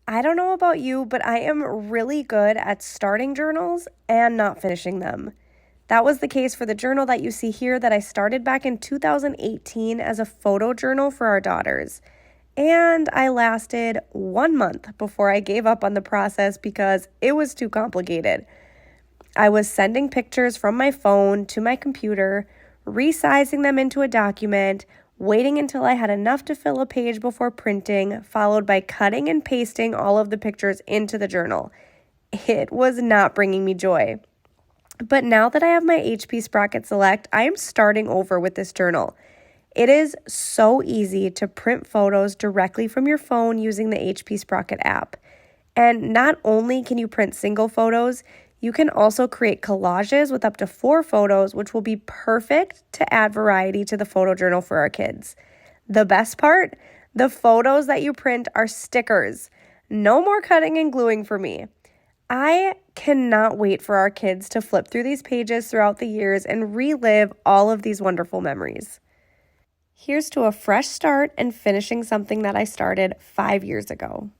I don't know about you, but I am really good at starting journals and not finishing them. That was the case for the journal that you see here that I started back in 2018 as a photo journal for our daughters. And I lasted 1 month before I gave up on the process because it was too complicated. I was sending pictures from my phone to my computer, resizing them into a document, waiting until I had enough to fill a page before printing, followed by cutting and pasting all of the pictures into the journal. It was not bringing me joy. But now that I have my HP Sprocket Select, I am starting over with this journal. It is so easy to print photos directly from your phone using the HP Sprocket app. And not only can you print single photos, you can also create collages with up to 4 photos, which will be perfect to add variety to the photo journal for our kids. The best part, the photos that you print are stickers. No more cutting and gluing for me. I cannot wait for our kids to flip through these pages throughout the years and relive all of these wonderful memories. Here's to a fresh start and finishing something that I started 5 years ago.